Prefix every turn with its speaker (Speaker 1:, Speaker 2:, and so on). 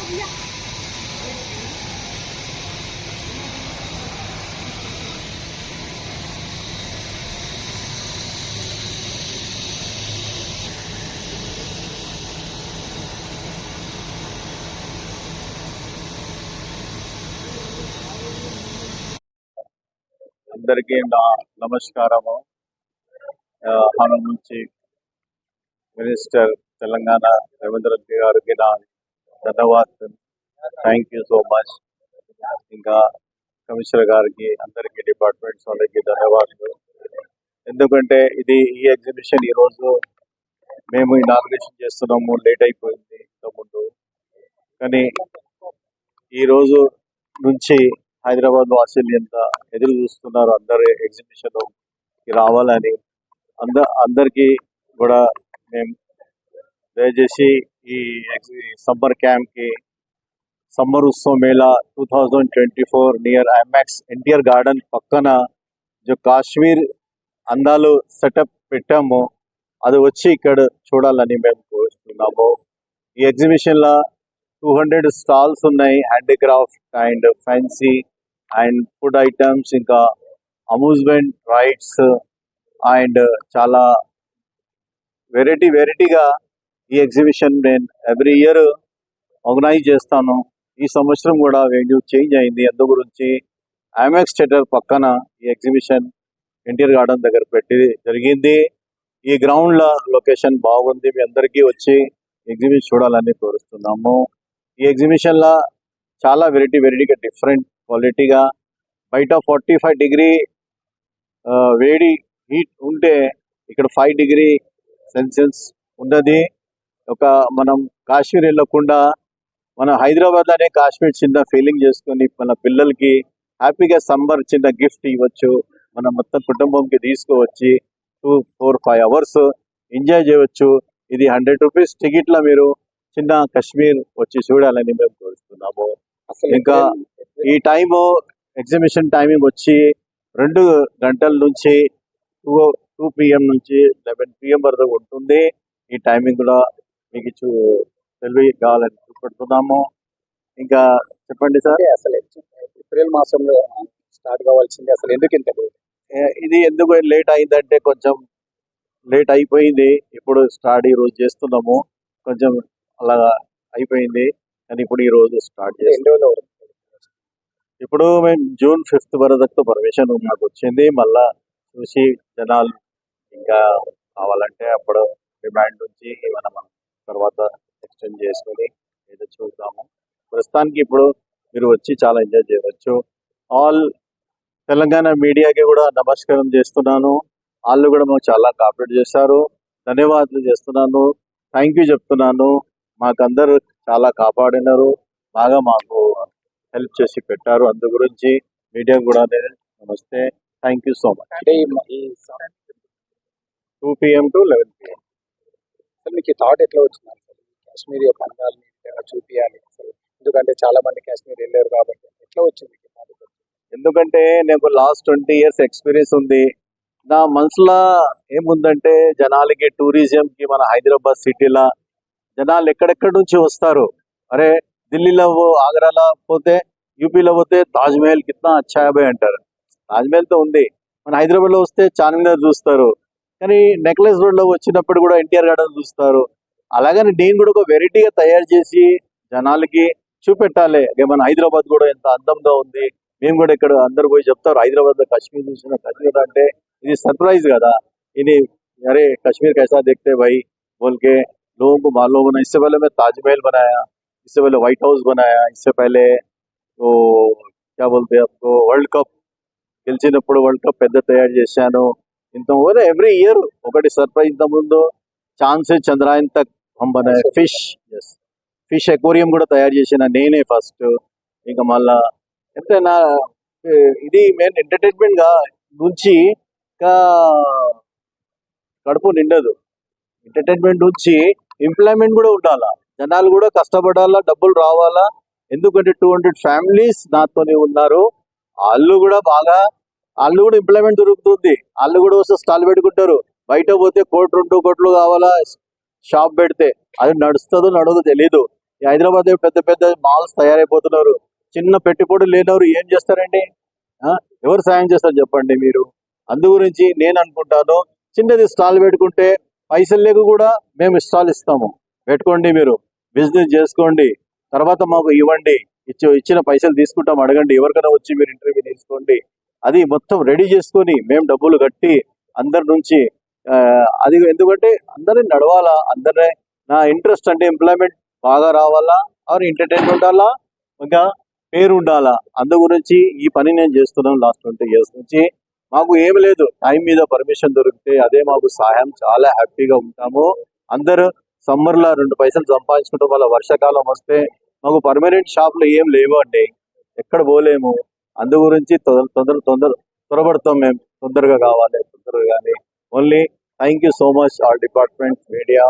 Speaker 1: అందరికీ నా నమస్కారము. మన నుంచి మినిస్టర్ తెలంగాణ రేవంత్ రెడ్డి గారికి నా ధన్యవాదాలు. Thank you so much. ఇంకా కమిషనర్ గారికి, అందరికీ డిపార్ట్మెంట్స్ వాళ్ళకి ధన్యవాదాలు. ఎందుకంటే ఈ ఎగ్జిబిషన్ ఈరోజు మేము ఇనాగ్రేషన్ చేస్తున్నాము, లేట్ అయిపోయింది ఇంతకుముందు. కానీ ఈరోజు నుంచి హైదరాబాద్ వాసులు ఎంత ఎదురు చూస్తున్నారు అందరు ఎగ్జిబిషన్ రావాలని. అందరికీ కూడా మేము దయచేసి ఈ సమ్మర్ క్యాంప్కి, summer Utsav Mela 2024 near IMAX NTR garden పక్కన కాశ్మీర్ అందాలు సెటప్ పెట్టాము, అది వచ్చి ఇక్కడ చూడాలని మేము కోరుతున్నాము. ఈ ఎగ్జిబిషన్లో 200 స్టాల్స్ ఉన్నాయి, handicraft and fancy and food items, ఇంకా అమ్యూజ్మెంట్ రైడ్స్ అండ్ చాలా వెరైటీగా ఈ ఎగ్జిబిషన్ నేను ఎవ్రీ ఇయర్ ఆర్గనైజ్ చేస్తాను. ఈ సంవత్సరం కూడా వెన్యూ చేంజ్ అయింది. అందు గురించి ఐమాక్స్ థియేటర్ పక్కన ఈ ఎగ్జిబిషన్ ఎన్టీఆర్ గార్డెన్ దగ్గర పెట్టి జరిగింది. ఈ గ్రౌండ్లో లొకేషన్ బాగుంది, మీ అందరికీ వచ్చి ఎగ్జిబిషన్ చూడాలని కోరుస్తున్నాము. ఈ ఎగ్జిబిషన్లో చాలా వెరైటీగా డిఫరెంట్ క్వాలిటీగా, బయట 45 డిగ్రీ వేడి హీట్ ఉంటే ఇక్కడ 5 డిగ్రీ సెల్సియస్ ఉన్నది. మనం కాశ్మీర్ వెళ్ళకుండా మన హైదరాబాద్ అనే కాశ్మీర్ చిన్న ఫీలింగ్ చేసుకొని మన పిల్లలకి హ్యాపీగా సమ్మర్ చిన్న గిఫ్ట్ ఇవ్వచ్చు. మన మొత్తం కుటుంబంకి తీసుకువచ్చి 2-4-5 అవర్స్ ఎంజాయ్ చేయవచ్చు. ఇది 100 రూపీస్ టికెట్లో మీరు చిన్న కాశ్మీర్ వచ్చి చూడాలని మేము కోరుతున్నాము. ఇంకా ఈ టైము ఎగ్జిబిషన్ టైమింగ్ వచ్చి 2 గంటల నుంచి 2 PM నుంచి 11 PM వరకు ఉంటుంది. ఈ టైమింగ్ కూడా మీకు తెలివి కావాలని చూపెడుతున్నాము. ఇంకా చెప్పండి సార్.
Speaker 2: అసలు ఏప్రిల్ మాసంలో స్టార్ట్ కావాల్సింది, అసలు ఎందుకు ఇంత
Speaker 1: ఇది ఎందుకు లేట్ అయిందంటే కొంచెం లేట్ అయిపోయింది. ఇప్పుడు స్టార్ట్ ఈరోజు చేస్తున్నాము, కొంచెం అలా అయిపోయింది. కానీ ఇప్పుడు ఈరోజు స్టార్ట్ చేస్తాం. ఇప్పుడు మేము June 5th వరకు పర్మిషన్ మాకు వచ్చింది. మళ్ళా చూసి జనాలు ఇంకా కావాలంటే అప్పుడు డిమాండ్ నుంచి ఏమైనా మనం తర్వాత ఎక్స్టెండ్ చేసుకొని ఏదో చూద్దాము. ప్రస్తుతానికి ఇప్పుడు మీరు వచ్చి చాలా ఎంజాయ్ చేయవచ్చు. ఆల్ తెలంగాణ మీడియాకి కూడా నమస్కారం చేస్తున్నాను. వాళ్ళు కూడా మాకు చాలా కోఆపరేట్ చేశారు, ధన్యవాదాలు చేస్తున్నాను, థ్యాంక్ యూ చెప్తున్నాను. మాకందరూ చాలా కాపాడినారు, బాగా మాకు హెల్ప్ చేసి పెట్టారు. అందు గురించి మీడియా కూడా నమస్తే, thank you so much. 2 PM to 11 PM.
Speaker 2: అసలు మీకు థాట్ ఎట్లా వచ్చింది కాశ్మీర్ యొక్క అందాలని చూపించాలి అసలు? ఎందుకంటే చాలా మంది కాశ్మీర్ వెళ్ళారు కాబట్టి ఎట్లా వచ్చింది?
Speaker 1: ఎందుకంటే నాకు లాస్ట్ 20 years ఎక్స్పీరియన్స్ ఉంది. నా మనసులో ఏముందంటే జనాలకి టూరిజంకి మన హైదరాబాద్ సిటీలో జనాలు ఎక్కడెక్కడి నుంచి వస్తారు. అరే ఢిల్లీలో ఆగ్రాలో పోతే, యూపీలో పోతే తాజ్మహల్ కిतना अच्छा है అంటారు. తాజ్మహల్ తో ఉంది. మన హైదరాబాద్లో వస్తే చార్మినార్ చూస్తారు, కానీ నెక్లెస్ రోడ్లో వచ్చినప్పుడు కూడా ఎన్టీఆర్ గార్డెన్ చూస్తారు. అలాగని నేను కూడా ఒక వెరైటీగా తయారు చేసి జనాలకి చూపెట్టాలి. మన హైదరాబాద్ కూడా ఎంత అందంగా ఉంది. మేము కూడా ఇక్కడ అందరు పోయి చెప్తారు హైదరాబాద్లో కాశ్మీర్ చూసిన కాశ్మీర్ అంటే ఇది సర్ప్రైజ్ కదా. ఇది अरे कश्मीर कैसा देखते भाई बोल के लोगों को मालूम होना. इससे पहले मैं ताजमहल बनाया, इससे पहले व्हाइट हाउस बनाया, इससे पहले वो क्या बोलते हैं आपको వరల్డ్ కప్ గెలిచినప్పుడు వరల్డ్ కప్ పెద్ద తయారు చేశాను. ఇంత ఎవ్రీ ఇయర్ ఒకటి సర్ప్రైజ్. ఇంత ముందు చాంద్ సే చంద్రాయన్ తక్ హమ్ బనాయే ఫిష్ ఎక్వేరియం కూడా తయారు చేసిన నేనే ఫస్ట్. ఇంకా మళ్ళా అంటే నా ఇది మెయిన్ ఎంటర్టైన్మెంట్ గా నుంచి ఇంకా కడుపు నిండదు. ఎంటర్టైన్మెంట్ నుంచి ఎంప్లాయ్మెంట్ కూడా ఉండాలా, జనాలు కూడా కష్టపడాలా, డబ్బులు రావాలా. ఎందుకంటే 200 ఫ్యామిలీస్ నాతోనే ఉన్నారు. వాళ్ళు కూడా ఎంప్లాయ్మెంట్ దొరుకుతుంది. వాళ్ళు కూడా వస్తే స్టాల్ పెట్టుకుంటారు. బయట పోతే 1-2 కోట్లు కావాలా షాప్ పెడితే, అది నడుస్తుందో నడవదో తెలీదు. ఈ హైదరాబాద్ పెద్ద పెద్ద మాల్స్ తయారైపోతున్నారు. చిన్న పెట్టుబడులు లేనವರು ఏం చేస్తారండి? ఎవరు సాయం చేస్తారు చెప్పండి మీరు? అందు గురించి నేను అనుకుంటాను, చిన్నది స్టాల్ పెట్టుకుంటే పైసలు లేక కూడా మేము స్టాల్ ఇస్తాము, పెట్టుకోండి, మీరు బిజినెస్ చేసుకోండి, తర్వాత మాకు ఇవ్వండి, ఇచ్చిన పైసలు తీసుకుంటాం, అడగండి, ఎవరికైనా వచ్చి మీరు ఇంటర్వ్యూ తీసుకోండి. అది మొత్తం రెడీ చేసుకొని మేము డబ్బులు కట్టి అందరి నుంచి అది ఎందుకంటే అందరిని నడవాలా, అందరినీ నా ఇంట్రెస్ట్ అంటే ఎంప్లాయ్మెంట్ బాగా రావాలా, ఆర్ ఎంటర్టైన్మెంట్ ఉండాలా, ఇంకా పేరు ఉండాలా. అందు గురించి ఈ పని నేను చేస్తున్నాను లాస్ట్ 20 years నుంచి. మాకు ఏమి లేదు, టైం మీద పర్మిషన్ దొరికితే అదే మాకు సహాయం, చాలా హ్యాపీగా ఉంటాము. అందరూ సమ్మర్లో 2 పైసలు సంపాదించుకుంటాం, వల్ల వర్షాకాలం వస్తే మాకు పర్మనెంట్ షాప్లు ఏం లేవు అండి, ఎక్కడ పోలేము. అందు గురించి త్వరపడతాం మేము, తొందరగా కావాలి, తొందరగా కానీ. Only thank you so much all department, media.